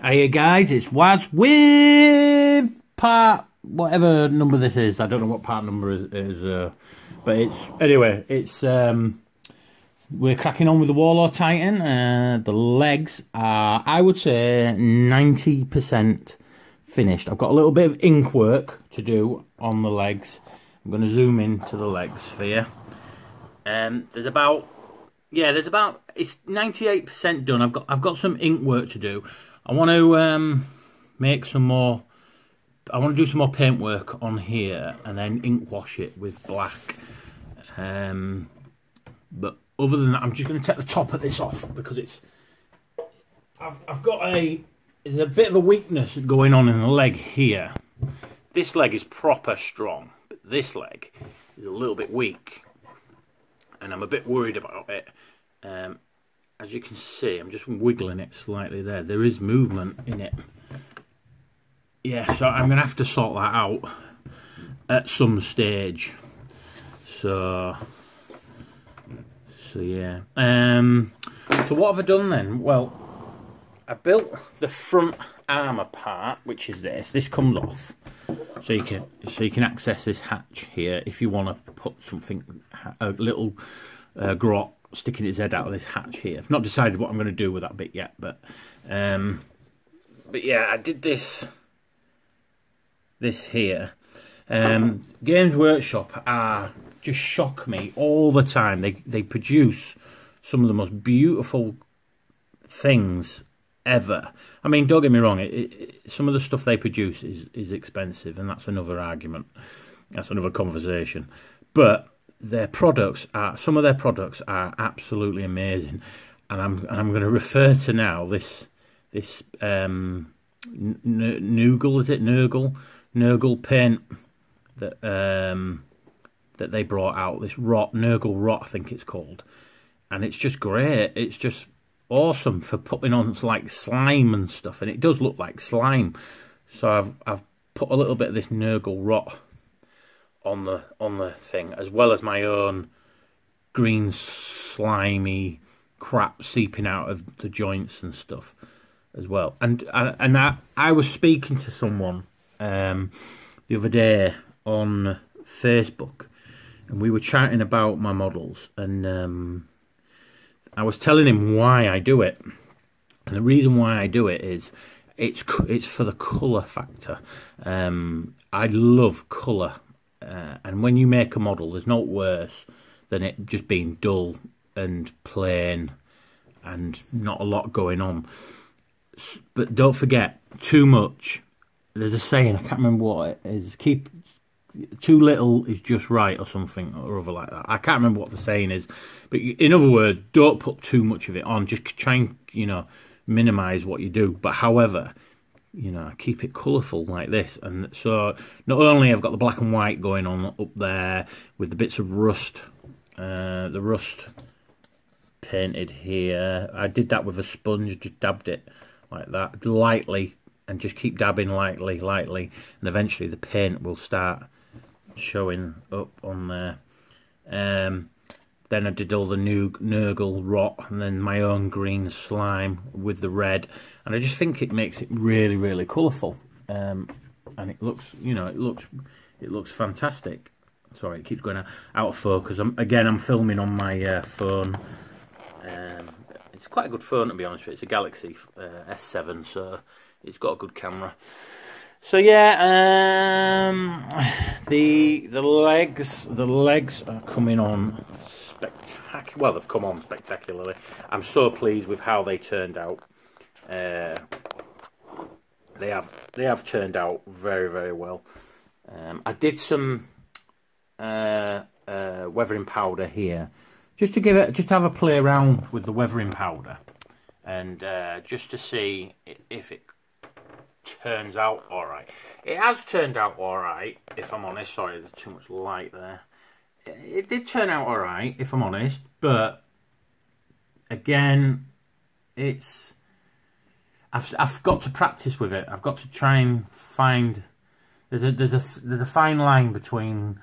Hey guys, it's Waz with part whatever number this is. I don't know what part number is, but it's anyway. It's we're cracking on with the Warlord Titan. The legs are, I would say, 90% finished. I've got a little bit of ink work to do on the legs. I'm going to zoom into the legs for you. There's about it's 98% done. I've got some ink work to do. I want to make some more. I want to do some more paint work on here and then ink wash it with black. But other than that, I'm just going to take the top of this off because it's. I've got there's a bit of a weakness going on in the leg here. This leg is proper strong, but this leg is a little bit weak, and I'm a bit worried about it. As you can see, I'm just wiggling it slightly there. There is movement in it. Yeah, so I'm going to have to sort that out at some stage. So yeah. So what have I done then? Well, I built the front armour part, which is this. This comes off, so you can access this hatch here if you want to put something, a little grot sticking its head out of this hatch here. I've not decided what I'm going to do with that bit yet, but yeah, I did this here. Games Workshop just shock me all the time. They produce some of the most beautiful things ever. I mean, don't get me wrong, some of the stuff they produce is expensive, and that's another argument. That's another conversation. But their products some of their products are absolutely amazing, and I'm going to refer to now this Nurgle, is it Nurgle paint that they brought out, this Nurgle rot I think it's called, and it's just great. It's just awesome for putting on like slime and stuff, and it does look like slime. So I've put a little bit of this Nurgle rot on the thing, as well as my own green slimy crap seeping out of the joints and stuff as well. And I was speaking to someone the other day on Facebook, and we were chatting about my models, and I was telling him why I do it, and the reason why I do it is it's for the colour factor. I love colour. And when you make a model, there's no worse than it just being dull and plain and not a lot going on. But don't forget, too much. There's a saying, I can't remember what it is. Too little is just right, or something or other like that. I can't remember what the saying is. But in other words, don't put too much of it on. Just try and minimise what you do. But however, keep it colourful like this. And so not only I've got the black and white going on up there with the bits of rust, the rust painted here. I did that with a sponge, just dabbed it like that, lightly, and just keep dabbing lightly, and eventually the paint will start showing up on there. Then I did all the Nurgle rot, and then my own green slime with the red, and I just think it makes it really, really colourful, and it looks, it looks fantastic. Sorry, it keeps going out of focus. I'm filming on my phone. It's quite a good phone, to be honest with you. It's a Galaxy S7, so it's got a good camera. So yeah, the legs are coming on spectacular. Well, they've come on spectacularly. I'm so pleased with how they turned out. They have turned out very, very well. I did some weathering powder here, just to have a play around with the weathering powder, and just to see if it turns out alright. It has turned out alright, if I'm honest. Sorry, there's too much light there. It did turn out alright, if I'm honest, but again, I've got to practice with it. I've got to try and find. There's a fine line between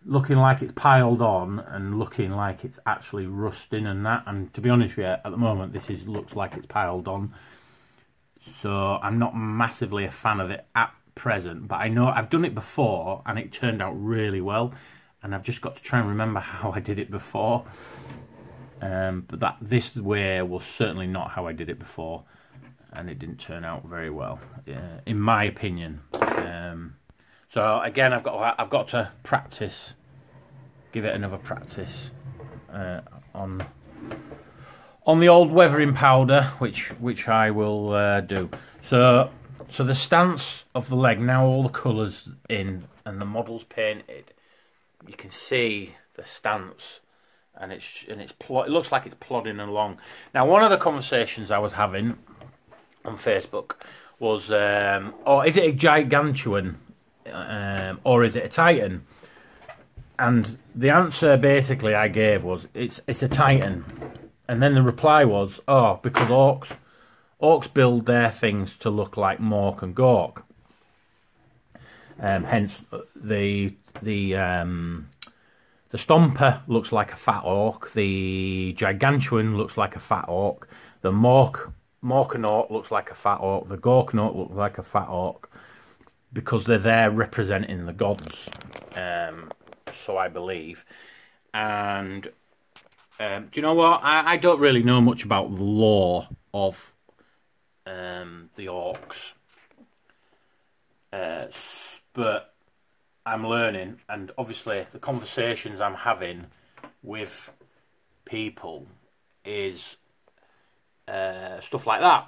looking like it's piled on and looking like it's actually rusting and that. And to be honest with you, at the moment, looks like it's piled on. so I'm not massively a fan of it at present, but I know I've done it before and it turned out really well, and I've just got to try and remember how I did it before. But this way was certainly not how I did it before, and it didn't turn out very well, in my opinion. So again, I've got to practice, give it another practice on the old weathering powder, which I will do. So the stance of the leg, now all the colours in and the model's painted, you can see the stance, and it looks like it's plodding along. Now, one of the conversations I was having on Facebook was, oh, is it a Gigantuan or is it a Titan? And the answer basically I gave was it's a Titan. And then the reply was, oh, because orcs build their things to look like Mork and Gork. Hence the Stomper looks like a fat orc. The Gigantuan looks like a fat orc. The Morkanaut looks like a fat orc. The Gorkanaut looks like a fat orc, because they're there representing the gods. So I believe. And do you know what? I don't really know much about the lore of the orcs, but I'm learning, and obviously the conversations I'm having with people is stuff like that.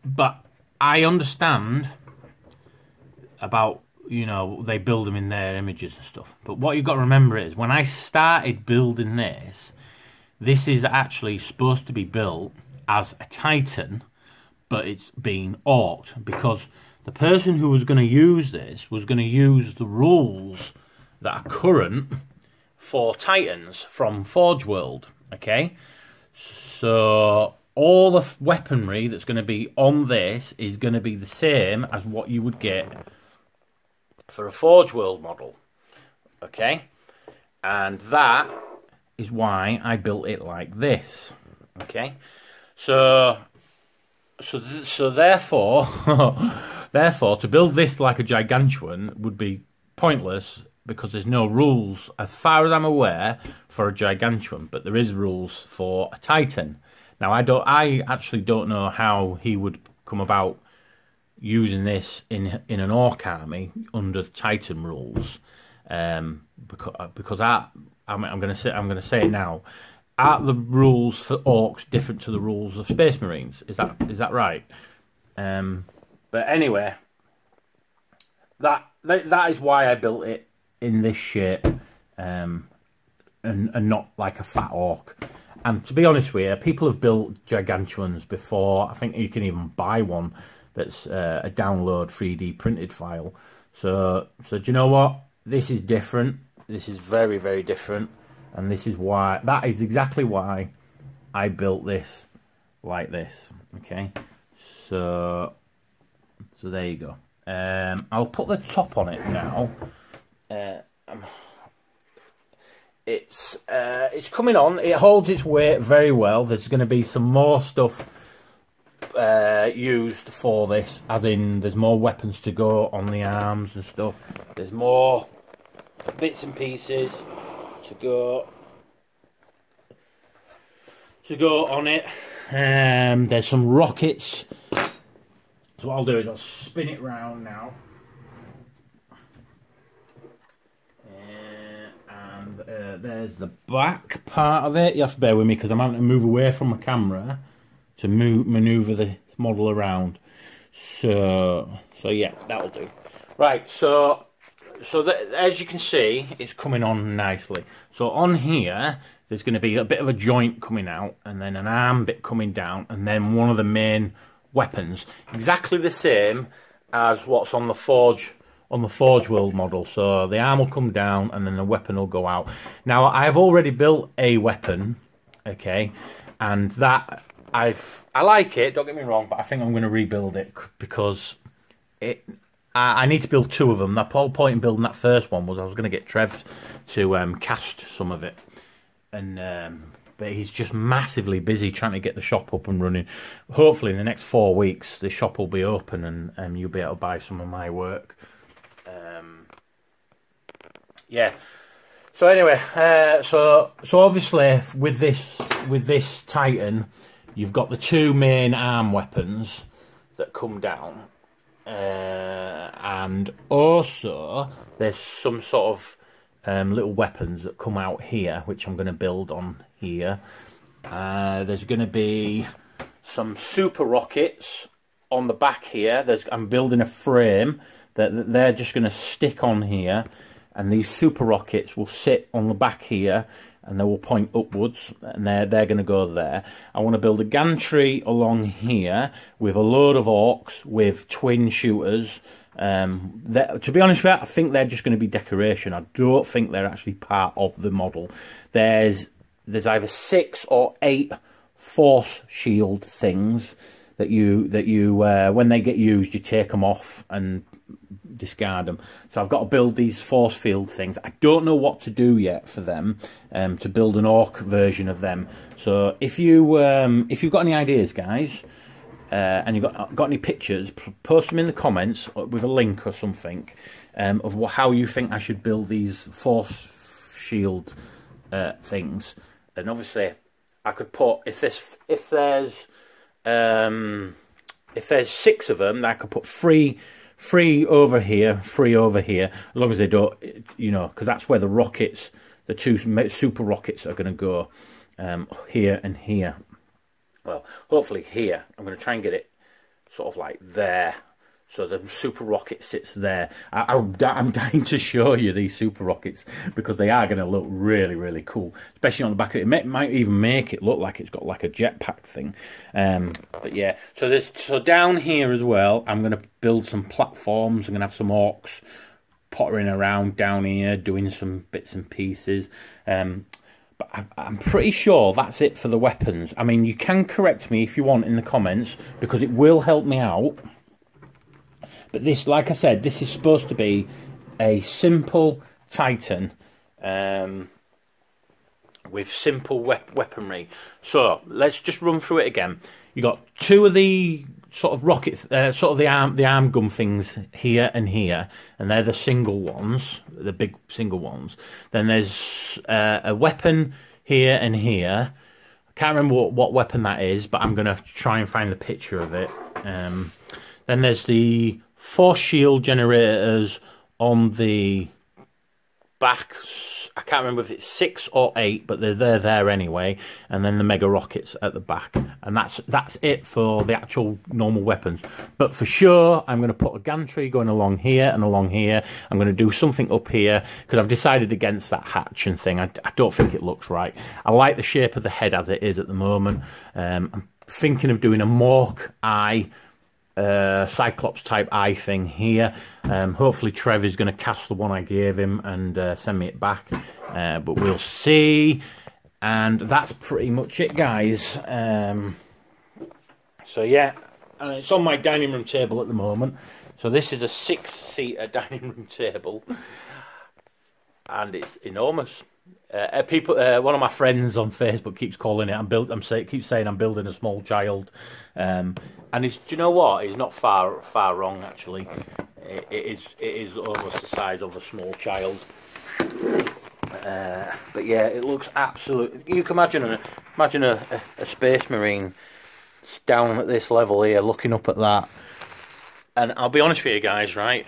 But I understand about, you know, they build them in their images and stuff. But what you've got to remember is, when I started building this is actually supposed to be built as a Titan, but it's being orced, because the person who was going to use this was going to use the rules that are current for Titans from Forge World, okay? So all the weaponry that's going to be on this is going to be the same as what you would get for a Forge World model, okay? And that is why I built it like this, okay? So therefore, therefore, to build this like a Gigantuan would be pointless, because there's no rules, as far as I'm aware, for a Gigantuan, but there is rules for a Titan. Now, I actually don't know how he would come about using this in an Orc army under Titan rules, because I'm going to say it now. Are the rules for Orcs different to the rules of Space Marines? Is that right? But anyway, that is why I built it in this shape, and not like a fat orc. And to be honest with you, people have built Gigantuans before. I think you can even buy one that's a download 3D printed file. So do you know what? This is different. This is very, very different. And this is why, that is exactly why I built this like this. Okay. So there you go. I'll put the top on it now. It's coming on. It holds its weight very well. There's going to be some more stuff used for this, as in there's more weapons to go on the arms and stuff. There's more bits and pieces to go on it. There's some rockets. So what I'll do is I'll spin it round now. And there's the back part of it. You have to bear with me because I'm having to move away from my camera to manoeuvre the model around. So yeah, that'll do. Right, so as you can see, it's coming on nicely. So on here, there's going to be a bit of a joint coming out, and then an arm bit coming down, and then one of the main weapons, exactly the same as what's on the Forge World model. So the arm will come down, and then the weapon will go out. Now, I've already built a weapon, okay, and that I like it. Don't get me wrong, but I think I'm going to rebuild it because I need to build two of them. The whole point in building that first one was I was going to get Trev to cast some of it, and but he's just massively busy trying to get the shop up and running. Hopefully in the next 4 weeks the shop will be open and you'll be able to buy some of my work. Yeah. So anyway, so obviously with this Titan, you've got the 2 main arm weapons that come down, and also there's some sort of little weapons that come out here, which I'm going to build on here. There's going to be some super rockets on the back here. I'm building a frame that they're just going to stick on here, and these super rockets will sit on the back here and they will point upwards, and they're going to go there. I want to build a gantry along here with a load of orcs with twin shooters. To be honest with you, I think they're just going to be decoration. I don't think they're actually part of the model. There's either 6 or 8 force shield things that you when they get used, you take them off and discard them. So I've got to build these force field things. I don't know what to do yet for them, to build an orc version of them. So if you've got any ideas, guys, and you've got any pictures, post them in the comments with a link or something, of how you think I should build these force shield things. And obviously I could put, if there's 6 of them, I could put 3 over here, 3 over here, as long as they don't, you know, because that's where the rockets, the 2 super rockets are going to go, here and here. Well, hopefully here. I'm going to try and get it sort of like there, so the super rocket sits there. I'm dying to show you these super rockets, because they are going to look really, really cool, especially on the back of it. It might even make it look like it's got like a jetpack thing. But yeah, so down here as well, I'm going to build some platforms. I'm going to have some orcs pottering around down here, doing some bits and pieces. But I'm pretty sure that's it for the weapons. I mean, you can correct me if you want in the comments, because it will help me out. But this, like I said, this is supposed to be a simple Titan with simple weaponry. So let's just run through it again. You got 2 of the sort of rocket, sort of the arm gun things here and here, and they're the single ones, the big single ones. Then there's a weapon here and here. I can't remember what weapon that is, but I'm going to try and find the picture of it. Then there's the force shield generators on the back. I can't remember if it's 6 or 8, but they're there anyway. And then the mega rockets at the back, and that's it for the actual normal weapons. But for sure, I'm going to put a gantry going along here and along here. I'm going to do something up here, because I've decided against that hatch and thing. I don't think it looks right. I like the shape of the head as it is at the moment. I'm thinking of doing a Mork eye, Cyclops type eye thing here. Hopefully Trev is going to cast the one I gave him and send me it back, but we'll see. And that's pretty much it, guys. So yeah, and it's on my dining room table at the moment. So this is a 6-seater dining room table, and it's enormous. One of my friends on Facebook keeps calling it. Keeps saying I'm building a small child, and do you know what? It's not far wrong actually. It is almost the size of a small child. But yeah, it looks absolute. You can imagine a space marine down at this level here, looking up at that. And I'll be honest with you guys, right?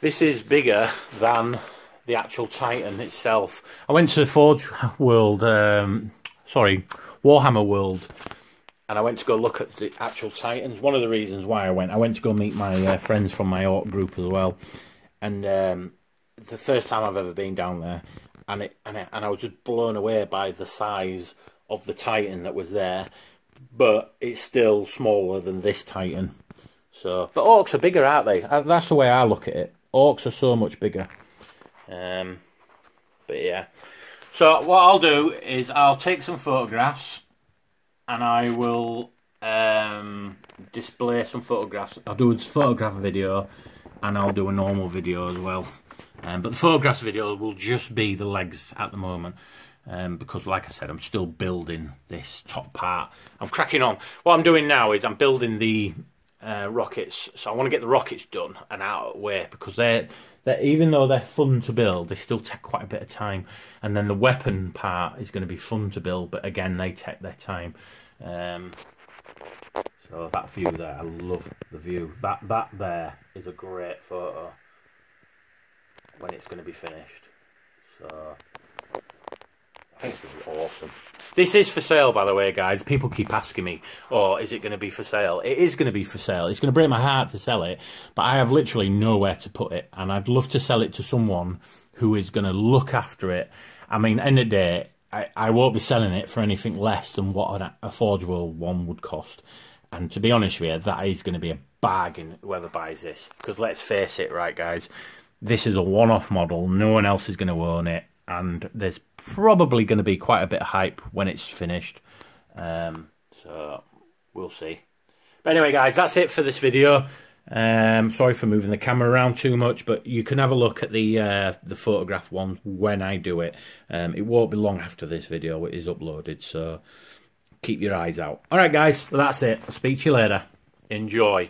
This is bigger than the actual Titan itself. I went to Forge World, Warhammer World, and I went to go look at the actual Titans. One of the reasons why I went to go meet my friends from my Orc group as well. And the first time I've ever been down there, and I was just blown away by the size of the Titan that was there. But it's still smaller than this Titan. So, but Orcs are bigger, aren't they? That's the way I look at it. Orcs are so much bigger. But yeah, so what I'll do is I'll take some photographs, and I will display some photographs. I'll do a photograph video, and I'll do a normal video as well. But the photographs video will just be the legs at the moment. because like I said, I'm still building this top part. I'm cracking on. What I'm doing now is I'm building the rockets. So I want to get the rockets done and out of the way, because they're even though they're fun to build, they still take quite a bit of time. And then the weapon part is going to be fun to build, but again, they take their time. So that view there, I love the view. That there is a great photo when it's going to be finished. So I think it's going to be awesome. This is for sale, by the way, guys. People keep asking me, oh, is it going to be for sale? It is going to be for sale. It's going to break my heart to sell it, but I have literally nowhere to put it, and I'd love to sell it to someone who is going to look after it. I mean, end of the day, I won't be selling it for anything less than what a Forge World one would cost. And to be honest with you, that is going to be a bargain, whoever buys this. Because let's face it, right, guys, this is a one-off model. No one else is going to own it. And there's probably going to be quite a bit of hype when it's finished. So we'll see. But anyway, guys, that's it for this video. Sorry for moving the camera around too much, but you can have a look at the photograph one when I do it. It won't be long after this video is uploaded, so keep your eyes out. All right, guys, well, that's it. I'll speak to you later. Enjoy.